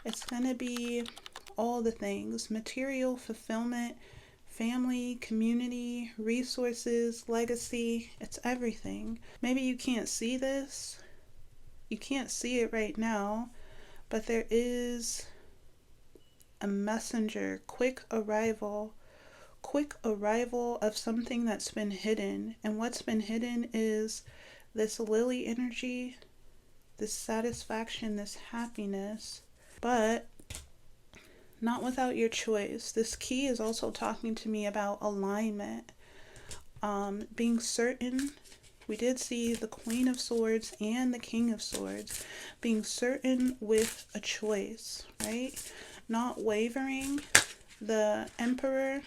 It's going to be all the things: material, fulfillment, family, community, resources, legacy. It's everything. Maybe you can't see this. You can't see it right now, but there is a messenger, quick arrival of something that's been hidden. And what's been hidden is this lily energy, this satisfaction, this happiness, but not without your choice. This key is also talking to me about alignment, being certain. We did see the Queen of Swords and the King of Swords, being certain with a choice, right? Not wavering. The Emperor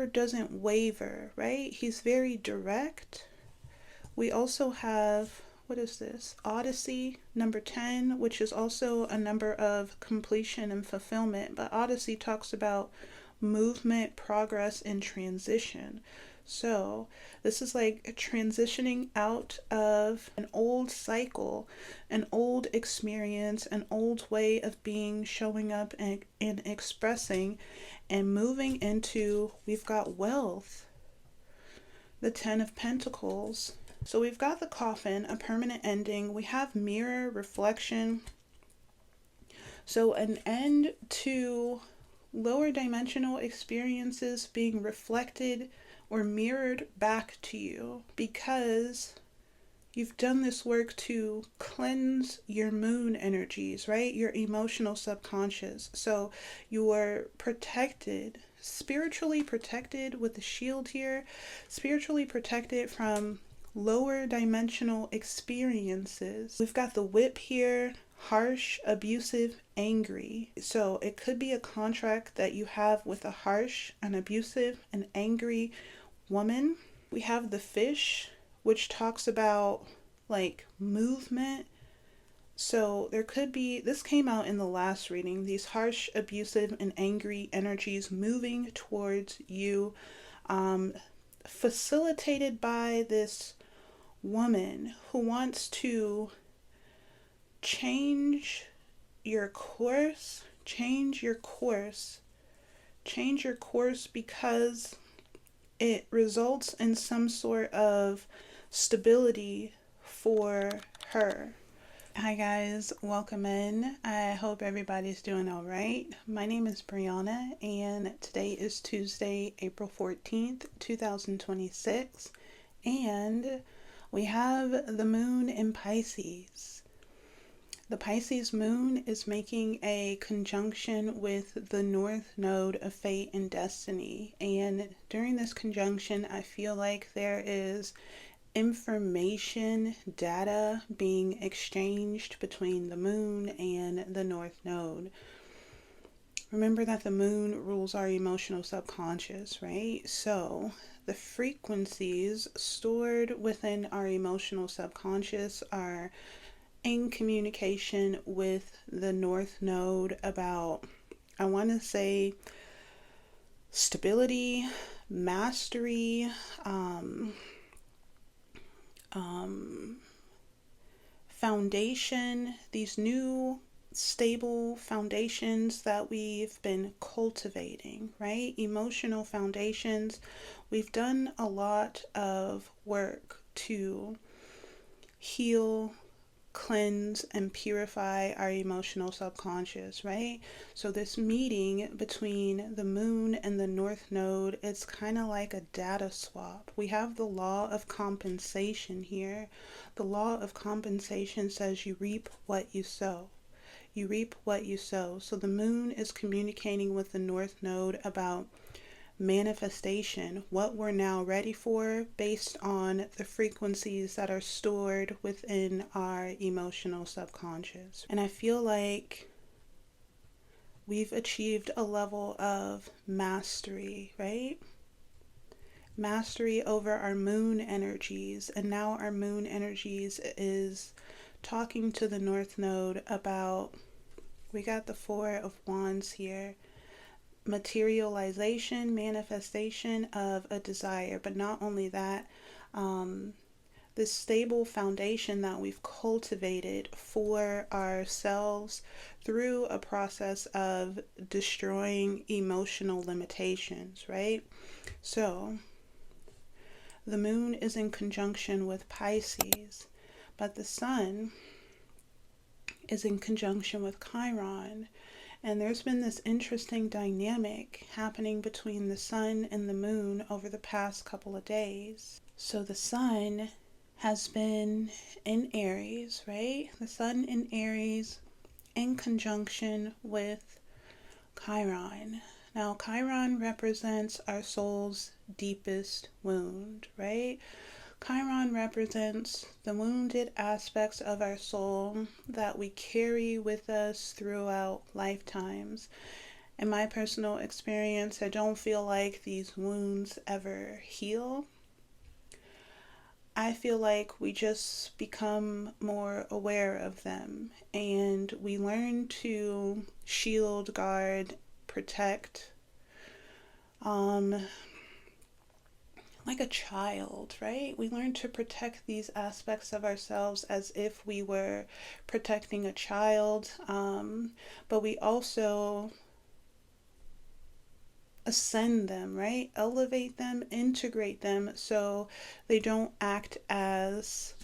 doesn't waver, right? He's very direct. We also have, what is this? Odyssey, number 10, which is also a number of completion and fulfillment. But Odyssey talks about movement, progress, and transition. So this is like transitioning out of an old cycle, an old experience, an old way of being, showing up, and expressing, and moving into, we've got wealth, the 10 of Pentacles. So we've got the Coffin, a permanent ending. We have mirror, reflection. So an end to lower dimensional experiences being reflected or mirrored back to you, because you've done this work to cleanse your moon energies, right? Your emotional subconscious. So you are protected, spiritually protected with the shield here, spiritually protected from lower dimensional experiences. We've got the whip here, harsh, abusive, angry. So it could be a contract that you have with a harsh, an abusive, an angry woman. We have the fish, which talks about like movement. So there could be, this came out in the last reading, these harsh, abusive, and angry energies moving towards you, facilitated by this woman who wants to change your course, because it results in some sort of stability for her. Hi guys, welcome in. I hope everybody's doing all right. My name is Brianna, and today is Tuesday, April 14th, 2026, and we have the moon in Pisces. The Pisces moon is making a conjunction with the North Node of Fate and Destiny. And during this conjunction, I feel like there is information, data being exchanged between the moon and the North Node. Remember that the moon rules our emotional subconscious, right? So the frequencies stored within our emotional subconscious are in communication with the North Node about, I want to say, stability, mastery, foundation, these new stable foundations that we've been cultivating, right? Emotional foundations. We've done a lot of work to heal, cleanse, and purify our emotional subconscious, right? So this meeting between the moon and the North Node, it's kind of like a data swap. We have the law of compensation here. The law of compensation says you reap what you sow. You reap what you sow. So the moon is communicating with the North Node about manifestation, what we're now ready for based on the frequencies that are stored within our emotional subconscious. And I feel like we've achieved a level of mastery, right? Mastery over our moon energies. And now our moon energies is talking to the North Node about, we got the Four of Wands here, materialization, manifestation of a desire. But not only that, this stable foundation that we've cultivated for ourselves through a process of destroying emotional limitations, right? So the moon is in conjunction with Pisces, but the sun is in conjunction with Chiron. And there's been this interesting dynamic happening between the sun and the moon over the past couple of days. So the sun has been in Aries, right? The sun in Aries in conjunction with Chiron. Now, Chiron represents our soul's deepest wound, right? Chiron represents the wounded aspects of our soul that we carry with us throughout lifetimes. In my personal experience, I don't feel like these wounds ever heal. I feel like we just become more aware of them and we learn to shield, guard, protect, like a child, right? We learn to protect these aspects of ourselves as if we were protecting a child, but we also ascend them, right? Elevate them, integrate them so they don't act as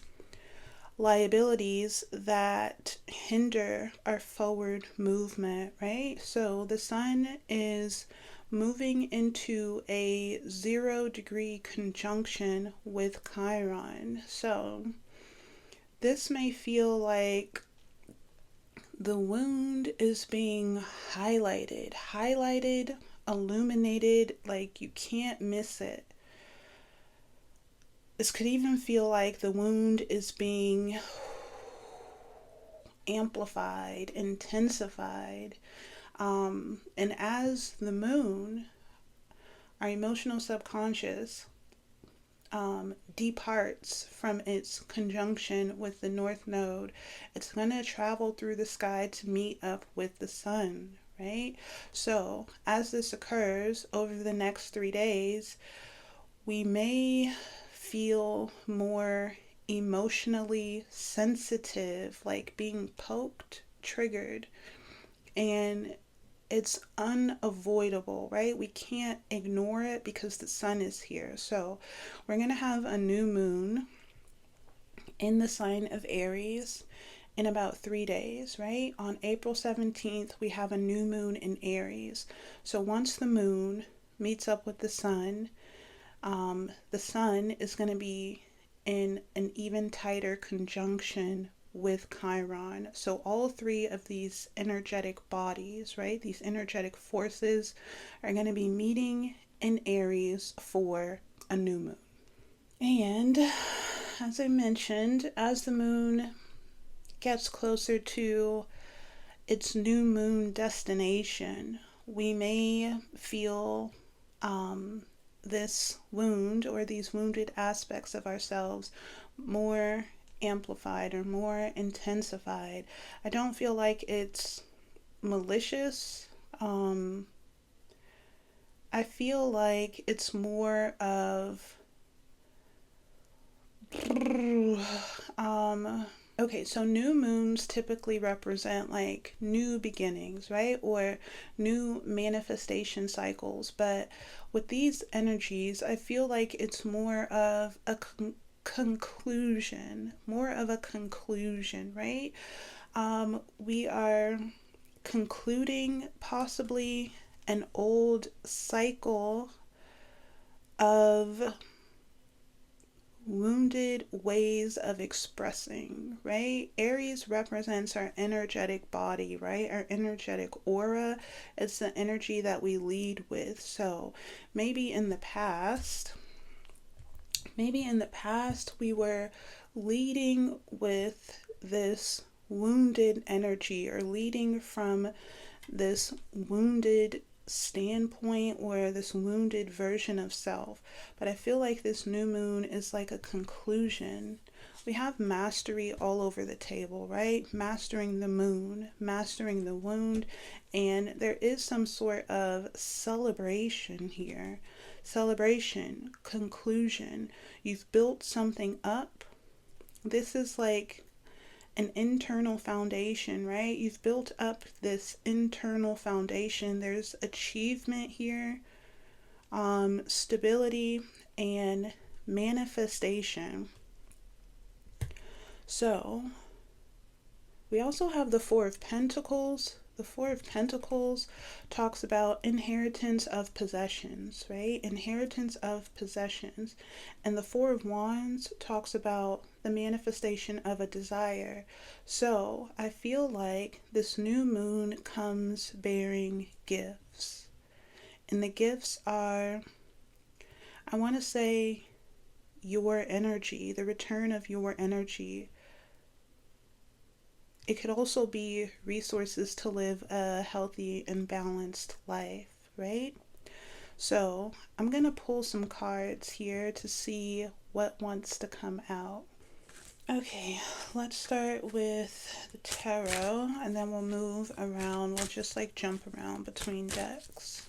liabilities that hinder our forward movement, right? So the sun is moving into a 0-degree conjunction with Chiron. So this may feel like the wound is being highlighted, illuminated, like you can't miss it. This could even feel like the wound is being amplified, intensified. And as the moon, our emotional subconscious, departs from its conjunction with the North Node, it's going to travel through the sky to meet up with the sun, right? So as this occurs over the next 3 days, we may feel more emotionally sensitive, like being poked, triggered, and it's unavoidable, right? We can't ignore it because the sun is here. So we're going to have a new moon in the sign of Aries in about 3 days, right? On April 17th, we have a new moon in Aries. So once the moon meets up with the sun is going to be in an even tighter conjunction with Chiron. So all three of these energetic bodies, right, these energetic forces are going to be meeting in Aries for a new moon. And as I mentioned, as the moon gets closer to its new moon destination, we may feel this wound or these wounded aspects of ourselves more amplified or more intensified. I don't feel like it's malicious. I feel like it's more of okay, so new moons typically represent like new beginnings, right? Or new manifestation cycles. But with these energies, I feel like it's more of a conclusion, right? We are concluding possibly an old cycle of wounded ways of expressing, right? Aries represents our energetic body, right? Our energetic aura. It's the energy that we lead with. So maybe in the past we were leading with this wounded energy or leading from this wounded standpoint or this wounded version of self. But I feel like this new moon is like a conclusion. We have mastery all over the table, right? Mastering the moon, mastering the wound, and there is some sort of celebration here. Celebration, conclusion. You've built something up, This is like an internal foundation, right? You've built up this internal foundation. There's achievement here, stability, and manifestation. So we also have the Four of Pentacles. The Four of Pentacles talks about inheritance of possessions, right? Inheritance of possessions. And the Four of Wands talks about the manifestation of a desire. So I feel like this new moon comes bearing gifts. And the gifts are, I want to say, your energy, the return of your energy. It could also be resources to live a healthy and balanced life, right? So I'm going to pull some cards here to see what wants to come out. Okay, let's start with the tarot, and then we'll move around. We'll just like jump around between decks.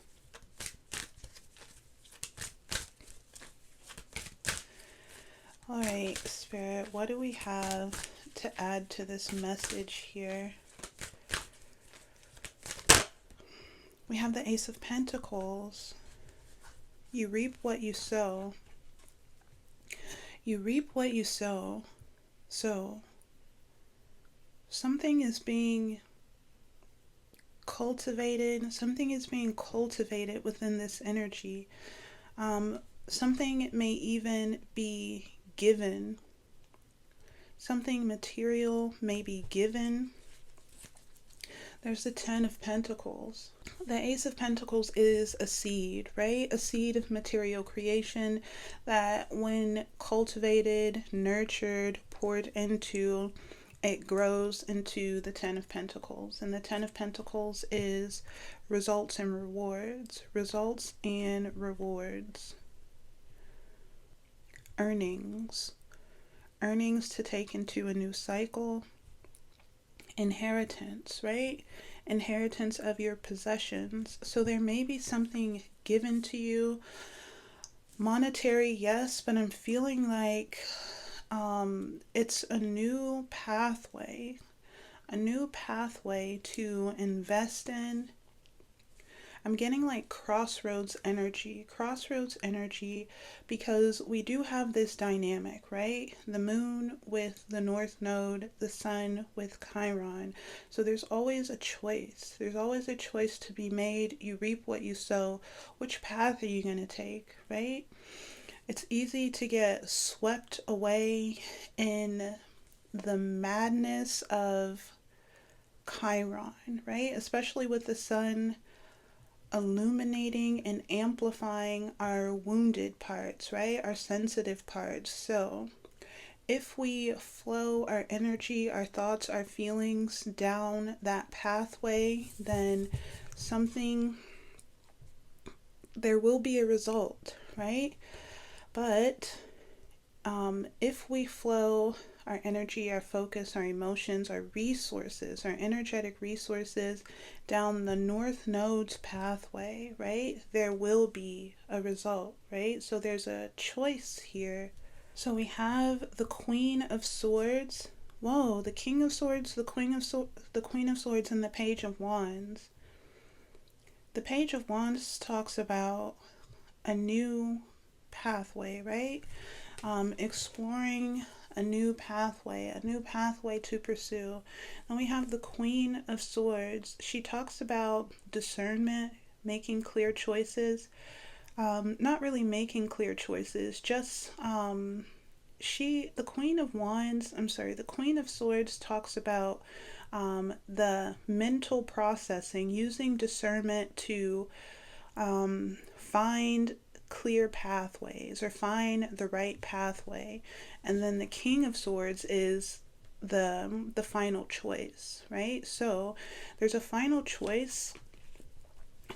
All right, Spirit, what do we have to add to this message here? We have the Ace of Pentacles. You reap what you sow. You reap what you sow. So something is being cultivated. Something is being cultivated within this energy. Something may even be given. Something material may be given. There's the Ten of Pentacles. The Ace of Pentacles is a seed, right? A seed of material creation that when cultivated, nurtured, poured into, it grows into the Ten of Pentacles. And the Ten of Pentacles is results and rewards. Results and rewards. Earnings. Earnings to take into a new cycle. Inheritance, right? Inheritance of your possessions. So there may be something given to you. Monetary, yes, but I'm feeling like it's a new pathway. A new pathway to invest in. I'm getting like crossroads energy, because we do have this dynamic, right? The moon with the north node, the sun with Chiron. So there's always a choice. There's always a choice to be made. You reap what you sow. Which path are you going to take, right? It's easy to get swept away in the madness of Chiron, right? Especially with the sun illuminating and amplifying our wounded parts, right? Our sensitive parts. So if we flow our energy, our thoughts, our feelings down that pathway, then there will be a result, right? But if we flow our energy, our focus, our emotions, our resources, our energetic resources down the north node's pathway, right? There will be a result, right? So there's a choice here. So we have the Queen of Swords. Whoa, the King of Swords, the Queen of Swords, and the Page of Wands. The Page of Wands talks about a new pathway, right? Exploring a new pathway to pursue. And we have the Queen of Swords. She talks about discernment, making clear choices. Not really making clear choices, just the Queen of Swords talks about the mental processing, using discernment to find clear pathways or find the right pathway. And then the King of Swords is the final choice, right? So there's a final choice,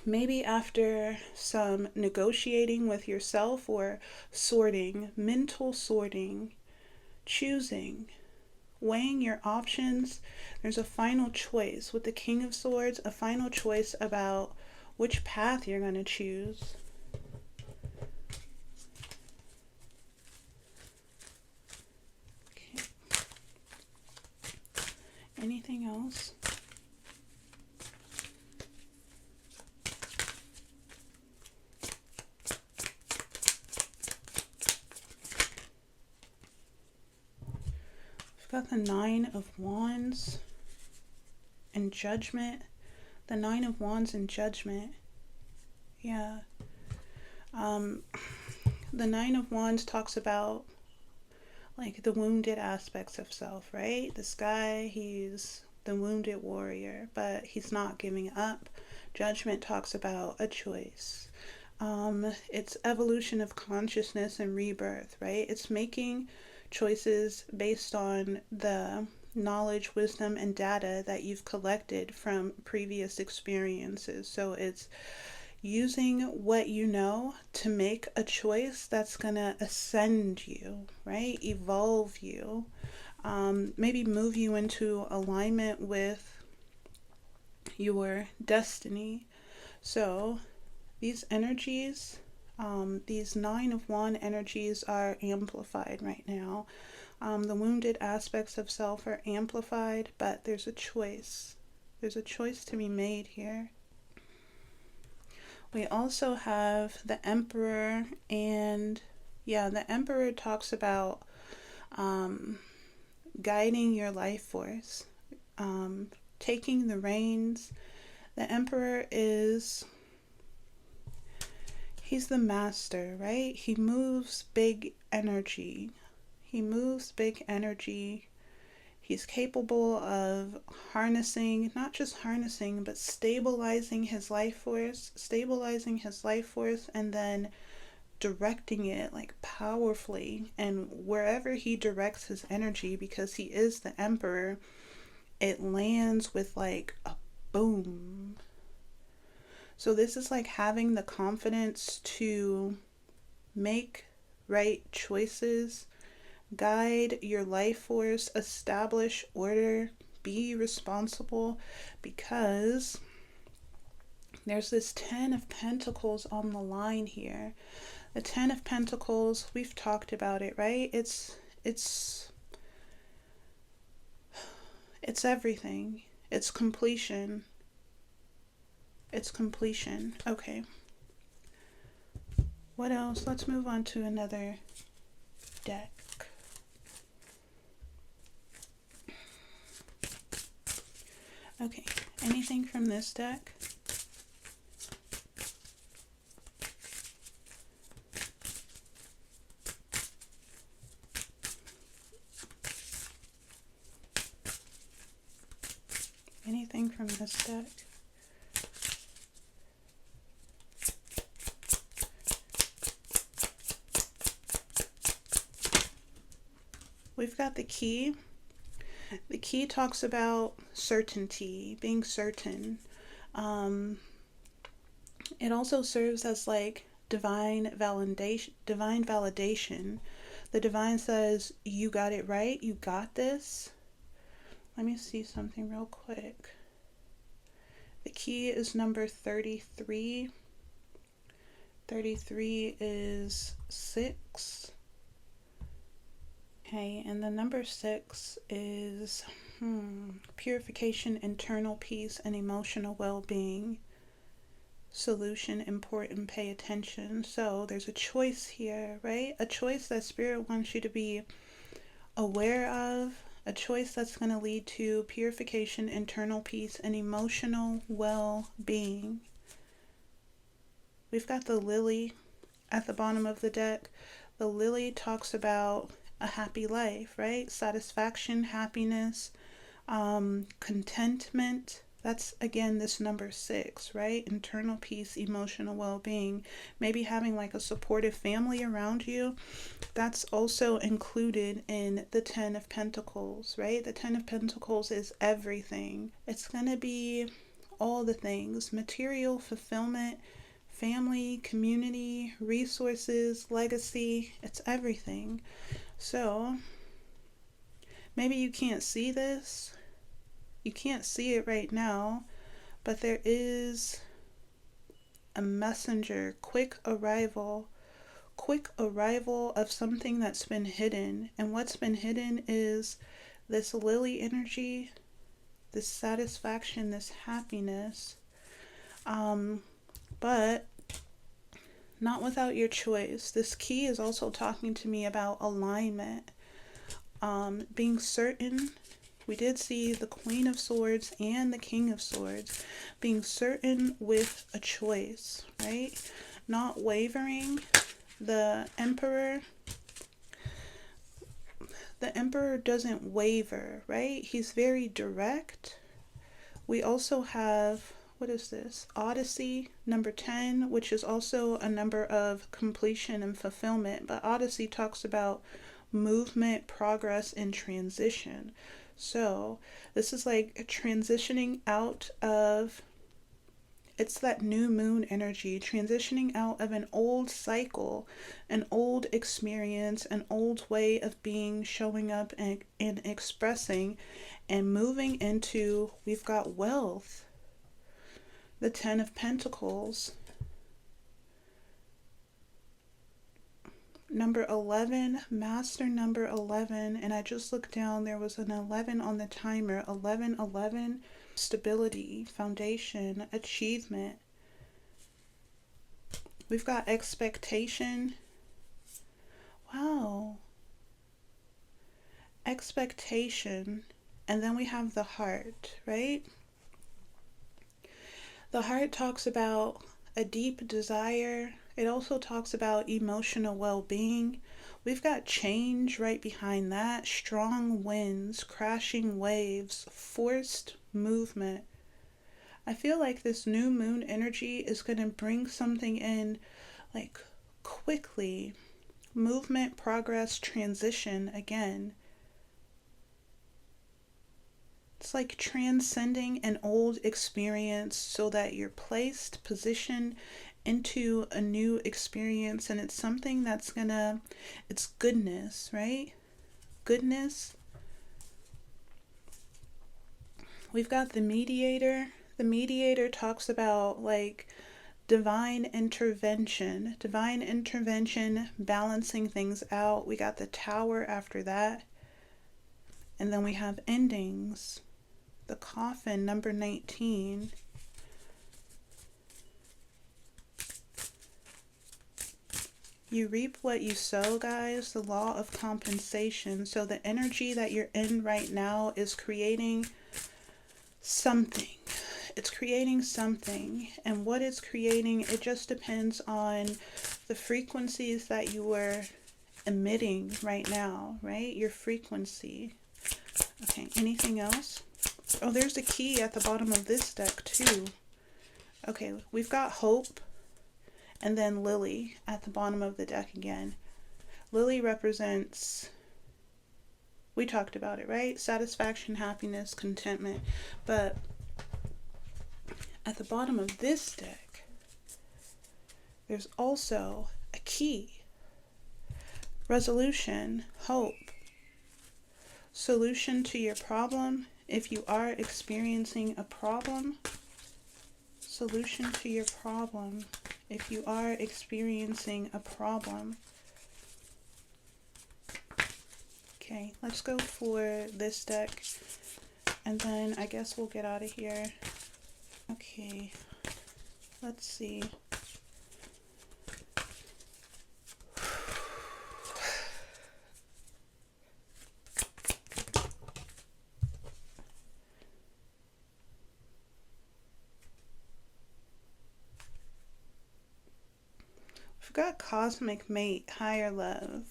maybe after some negotiating with yourself or mental sorting, choosing, weighing your options. There's a final choice with the King of Swords, a final choice about which path you're going to choose. Okay. Got the Nine of Wands and Judgment. The Nine of Wands and Judgment. Yeah. The Nine of Wands talks about like the wounded aspects of self, right? This guy, he's the wounded warrior, but he's not giving up. Judgment talks about a choice. It's evolution of consciousness and rebirth, right? It's making choices based on the knowledge, wisdom, and data that you've collected from previous experiences. So it's using what you know to make a choice that's going to ascend you, right? Evolve you. Maybe move you into alignment with your destiny. So these energies, these Nine of Wands energies are amplified right now. The wounded aspects of self are amplified, but there's a choice. There's a choice to be made here. We also have the Emperor, and yeah, the Emperor talks about guiding your life force, taking the reins. The Emperor he's the master, right? He moves big energy. He's capable of harnessing, not just harnessing, but stabilizing his life force, and then directing it like powerfully. And wherever he directs his energy, because he is the Emperor, it lands with like a boom. So this is like having the confidence to make right choices, guide your life force, establish order, be responsible, because there's this Ten of Pentacles on the line here. The Ten of Pentacles, we've talked about it, right? It's everything. It's completion. Okay. What else? Let's move on to another deck. Okay, anything from this deck? Anything from this deck? We've got the Key. The Key talks about certainty, being certain. It also serves as like divine validation. The divine says, you got it right, you got this. Let me see something real quick. The Key is number 33. 33 is 6. Okay, and the number 6 is purification, internal peace, and emotional well-being. Solution, important, pay attention. So there's a choice here, right? A choice that Spirit wants you to be aware of. A choice that's going to lead to purification, internal peace, and emotional well-being. We've got the Lily at the bottom of the deck. The Lily talks about a happy life, right? Satisfaction, happiness, contentment. That's again this number 6, right? Internal peace, emotional well-being. Maybe having like a supportive family around you. That's also included in the Ten of Pentacles, right? The Ten of Pentacles is everything. It's going to be all the things: material fulfillment, family, community, resources, legacy. It's everything. So maybe you can't see this. You can't see it right now, but there is a messenger, quick arrival of something that's been hidden. And what's been hidden is this Lily energy, this satisfaction, this happiness. But not without your choice. This Key is also talking to me about alignment. Being certain. We did see the Queen of Swords and the King of Swords. Being certain with a choice, right? Not wavering. The Emperor doesn't waver, right? He's very direct. We also have, what is this? Odyssey, number 10, which is also a number of completion and fulfillment. But Odyssey talks about movement, progress, and transition. So this is like transitioning out of, it's that new moon energy, transitioning out of an old cycle, an old experience, an old way of being, showing up and expressing, and moving into, we've got wealth, the 10 of Pentacles, number 11, master number 11, and I just looked down, there was an 11 on the timer. 1111, stability, foundation, achievement. We've got expectation. Wow. Expectation. And then we have the heart, right? The heart talks about a deep desire. It also talks about emotional well-being. We've got change right behind that. Strong winds, crashing waves, forced movement. I feel like this new moon energy is going to bring something in like quickly. Movement, progress, transition again. It's like transcending an old experience so that you're placed, positioned into a new experience, and it's something that's it's goodness, right? Goodness. We've got the mediator. The mediator talks about like divine intervention, balancing things out. We got the tower after that. And then we have endings. The coffin, number 19. You reap what you sow, guys. The law of compensation. So the energy that you're in right now is creating something. It's creating something. And what it's creating, it just depends on the frequencies that you are emitting right now, right? Your frequency. Okay, anything else? Oh, there's a key at the bottom of this deck too. Okay, we've got hope, and then lily at the bottom of the deck again. Lily represents, we talked about it, right? Satisfaction, happiness, contentment. But at the bottom of this deck, there's also a key. Resolution, hope. Solution to your problem. If you are experiencing a problem, solution to your problem. If you are experiencing a problem. Okay, let's go for this deck, and then I guess we'll get out of here. Okay, let's see. We've got cosmic mate, higher love.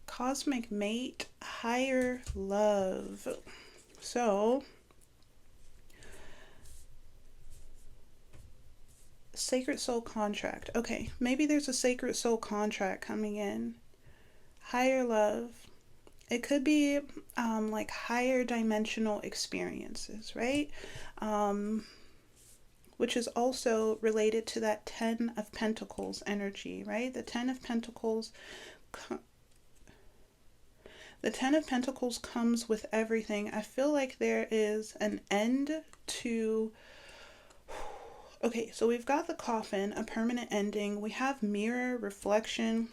Cosmic mate, higher love. So, sacred soul contract. Okay, maybe there's a sacred soul contract coming in. Higher love. It could be like higher dimensional experiences, right? Which is also related to that 10 of Pentacles energy, right? The 10 of Pentacles. The 10 of Pentacles comes with everything. I feel like there is an end to... Okay, so we've got the coffin, a permanent ending. We have mirror, reflection.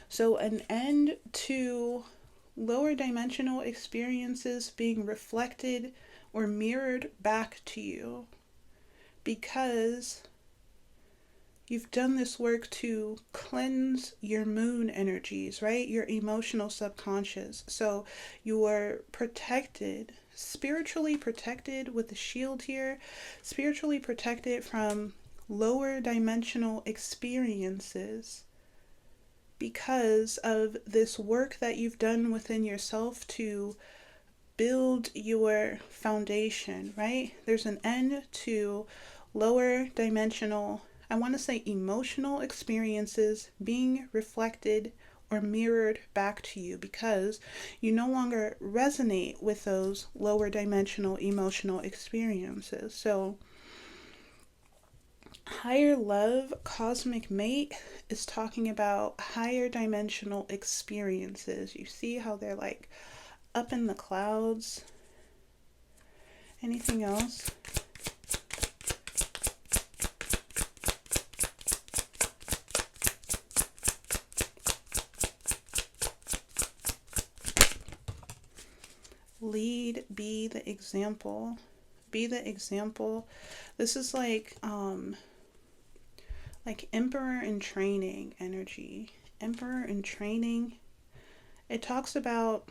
So an end to lower dimensional experiences being reflected or mirrored back to you. Because You've done this work to cleanse your moon energies, right? Your emotional subconscious. So you are protected, spiritually protected with the shield here, spiritually protected from lower dimensional experiences because of this work that you've done within yourself to build your foundation, right? There's an end to lower dimensional, I want to say emotional experiences being reflected or mirrored back to you because you no longer resonate with those lower dimensional emotional experiences. So higher love, cosmic mate is talking about higher dimensional experiences. You see how they're like up in the clouds. Anything else? Lead, be the example. Be the example. This is like emperor in training energy. Emperor in training. It talks about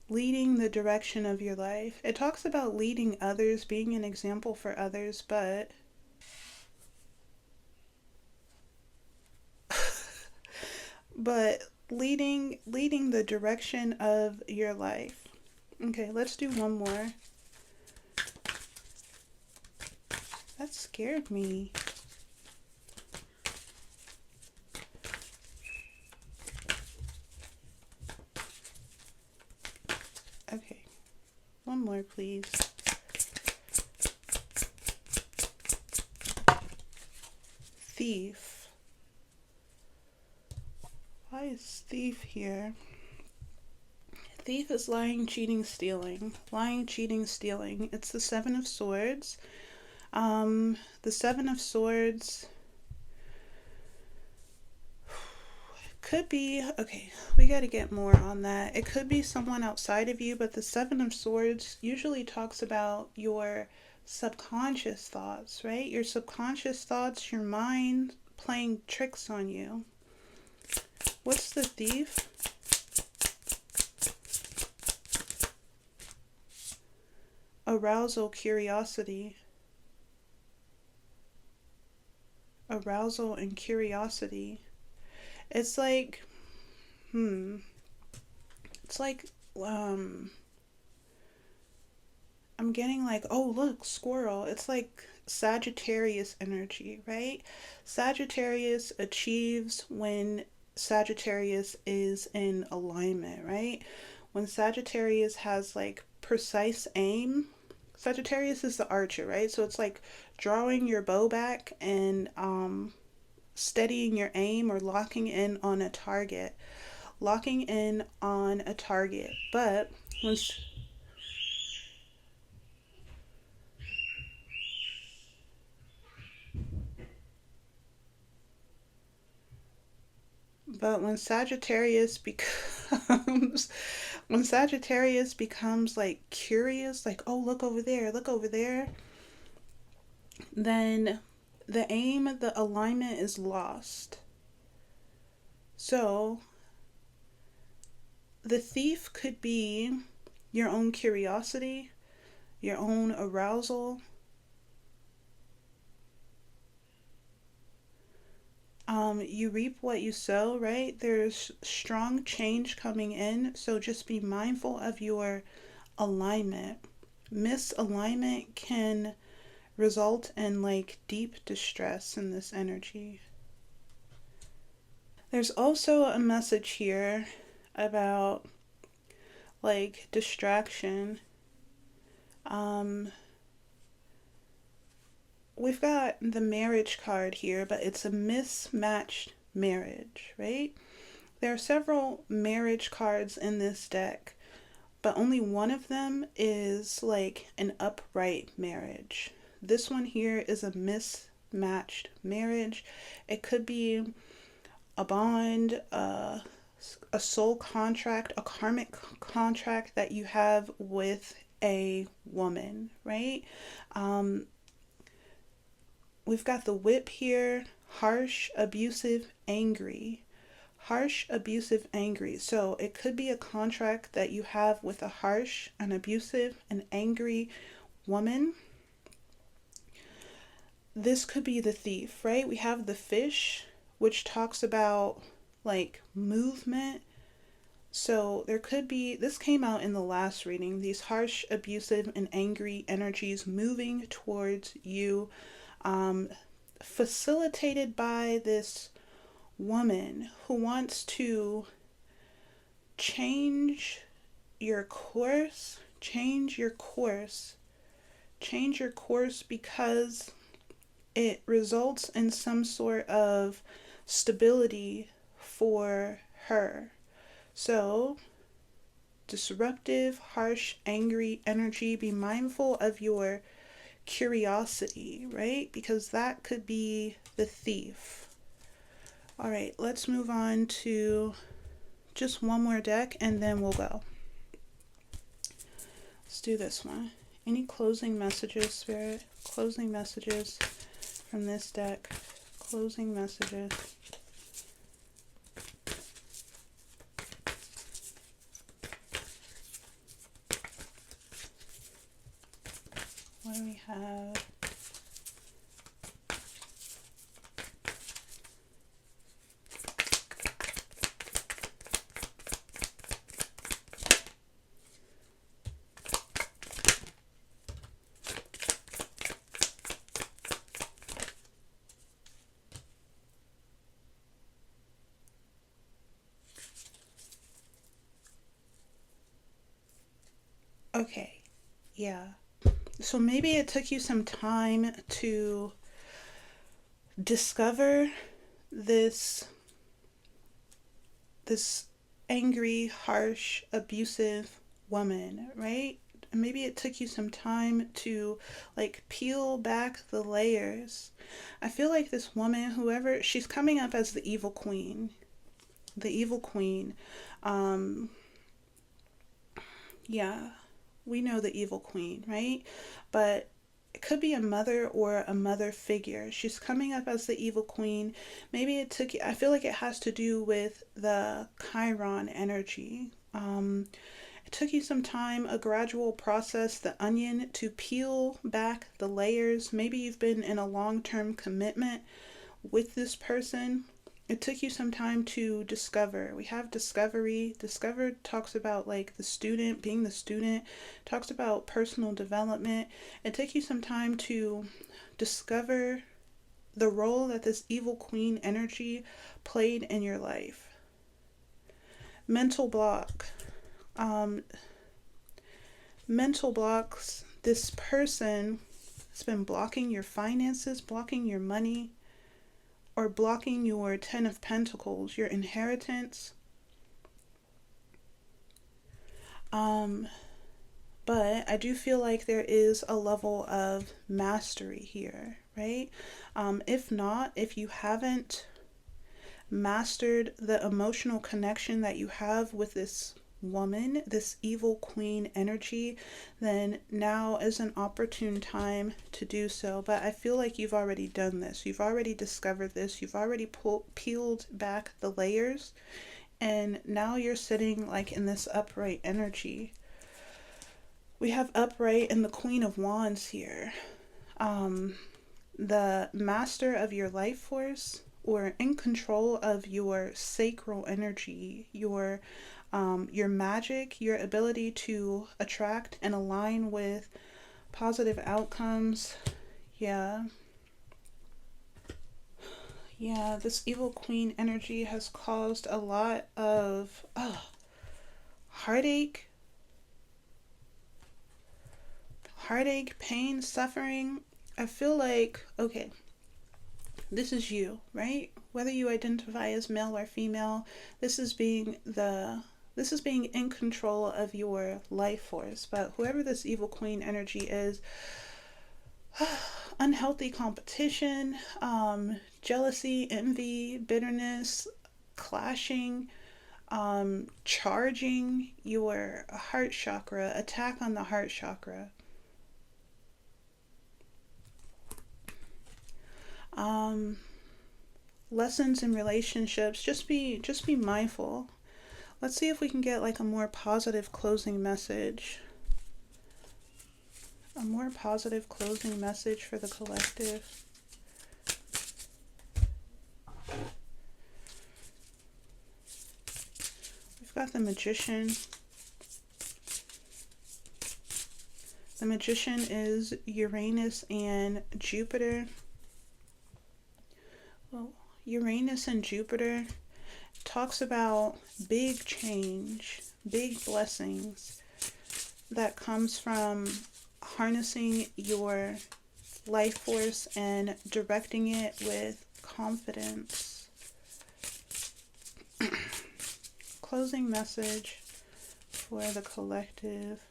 leading the direction of your life. It talks about leading others, being an example for others, but leading the direction of your life. Okay, let's do one more. That scared me. Okay, one more, please. Thief. Why is thief here? Thief is lying, cheating, stealing. Lying, cheating, stealing. It's the Seven of Swords. The Seven of Swords could be, okay, we got to get more on that. It could be someone outside of you, but the Seven of Swords usually talks about your subconscious thoughts, right? Your subconscious thoughts, your mind playing tricks on you. What's the thief? Arousal, curiosity. Arousal and curiosity. It's like, it's like, I'm getting like, oh, look, squirrel. It's like Sagittarius energy, right? Sagittarius achieves when Sagittarius is in alignment, right? When Sagittarius has like precise aim, Sagittarius is the archer, right? So it's like drawing your bow back and steadying your aim or locking in on a target. Locking in on a target. But when Sagittarius becomes when Sagittarius becomes like curious, like, oh, look over there, then the aim, the alignment is lost. So the thief could be your own curiosity, your own arousal. You reap what you sow, right? There's strong change coming in, so just be mindful of your alignment. Misalignment can result in like deep distress in this energy. There's also a message here about like distraction. We've got the marriage card here, but it's a mismatched marriage, right? There are several marriage cards in this deck, but only one of them is like an upright marriage. This one here is a mismatched marriage. It could be a bond, a soul contract, a karmic contract that you have with a woman, right? we've got the whip here, harsh, abusive, angry. Harsh, abusive, angry. So it could be a contract that you have with a harsh, an abusive, an angry woman. This could be the thief, right? We have the fish, which talks about like movement. So there could be, this came out in the last reading, these harsh, abusive, and angry energies moving towards you, facilitated by this woman who wants to change your course, change your course, change your course because it results in some sort of stability for her. So, disruptive, harsh, angry energy, be mindful of your curiosity, right? Because that could be the thief. All right, let's move on to just one more deck and then we'll go. Let's do this one. Any closing messages, Spirit? Closing messages from this deck. Closing messages. What do we have? Okay, yeah. So maybe it took you some time to discover this angry, harsh, abusive woman, right? Maybe it took you some time to like peel back the layers. I feel like this woman, whoever, she's coming up as the evil queen. The evil queen. Yeah, we know the evil queen, right? But it could be a mother or a mother figure. She's coming up as the evil queen. Maybe it took, I feel like it has to do with the Chiron energy. It took you some time, a gradual process, the onion, to peel back the layers. Maybe you've been in a long-term commitment with this person. It took you some time to discover. We have discovery. Discover talks about like the student, being the student, talks about personal development. It took you some time to discover the role that this evil queen energy played in your life. Mental block. Mental blocks. This person has been blocking your finances, blocking your money, or blocking your 10 of Pentacles, your inheritance. But I do feel like there is a level of mastery here, right? If not, if you haven't mastered the emotional connection that you have with this woman, this evil queen energy, then now is an opportune time to do so. But I feel like you've already done this. You've already discovered this. You've already peeled back the layers. And now you're sitting like in this upright energy. We have upright and the Queen of Wands here. The master of your life force, or in control of your sacral energy, your magic, your ability to attract and align with positive outcomes. Yeah, this evil queen energy has caused a lot of heartache, pain, suffering. I feel like, okay, this is you, right? Whether you identify as male or female, this is being in control of your life force. But whoever this evil queen energy is, unhealthy competition, jealousy, envy, bitterness, clashing, charging your heart chakra, attack on the heart chakra. Lessons in relationships. Just be mindful. Let's see if we can get like a more positive closing message. A more positive closing message for the collective. We've got the Magician. The Magician is Uranus and Jupiter. Well, Uranus and Jupiter talks about big change, big blessings that comes from harnessing your life force and directing it with confidence. Closing message for the collective.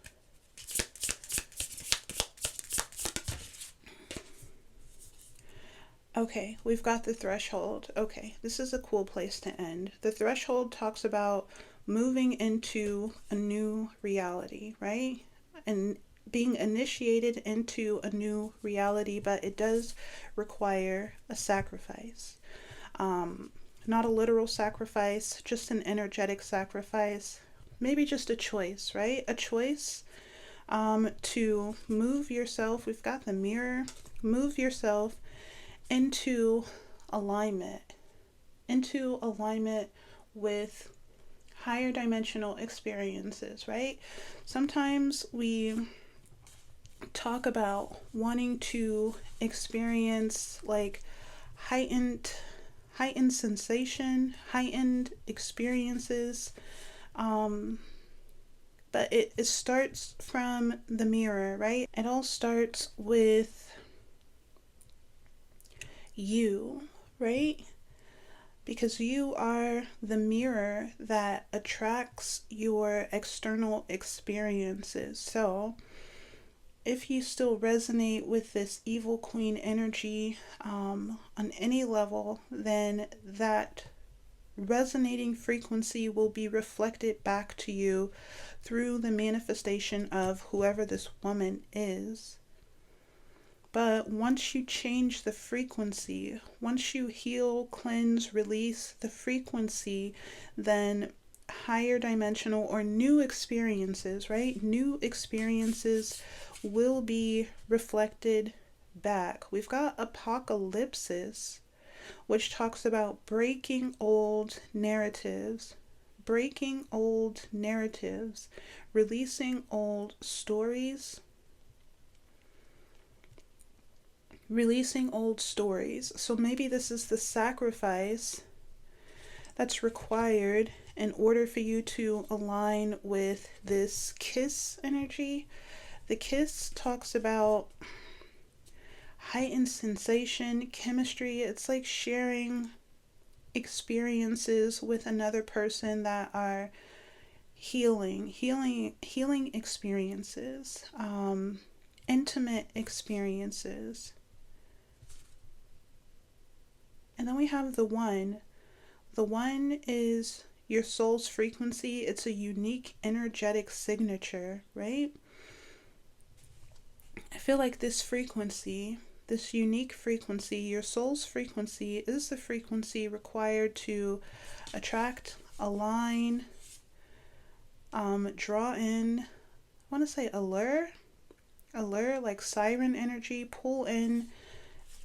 Okay, we've got the Threshold. Okay, this is a cool place to end. The Threshold talks about moving into a new reality, right? And being initiated into a new reality, but it does require a sacrifice. Not a literal sacrifice, just an energetic sacrifice. Maybe just a choice, right? A choice to move yourself. We've got the Mirror. Move yourself into alignment with higher dimensional experiences, right? Sometimes we talk about wanting to experience like heightened sensation, heightened experiences, but it starts from the mirror, right? It all starts with you, right? Because you are the mirror that attracts your external experiences. So if you still resonate with this evil queen energy on any level, then that resonating frequency will be reflected back to you through the manifestation of whoever this woman is. But once you change the frequency, once you heal, cleanse, release the frequency, then higher dimensional or new experiences, right? New experiences will be reflected back. We've got Apocalypsis, which talks about breaking old narratives, releasing old stories, So maybe this is the sacrifice that's required in order for you to align with this Kiss energy. The Kiss talks about heightened sensation, chemistry. It's like sharing experiences with another person that are healing experiences, intimate experiences. And then we have the One. The One is your soul's frequency. It's a unique energetic signature, right? I feel like this frequency, this unique frequency, your soul's frequency, is the frequency required to attract, align, draw in, I want to say allure, like siren energy, pull in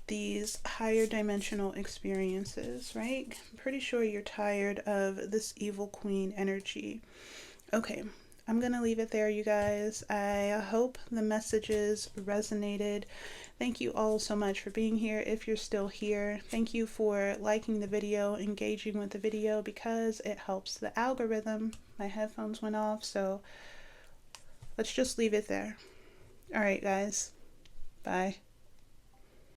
these higher dimensional experiences, right? I'm pretty sure you're tired of this evil queen energy. Okay, I'm gonna leave it there, you guys. I hope the messages resonated. Thank you all so much for being here. If you're still here, thank you for liking the video, engaging with the video, because it helps the algorithm. My headphones went off, so let's just leave it there. All right, guys. Bye.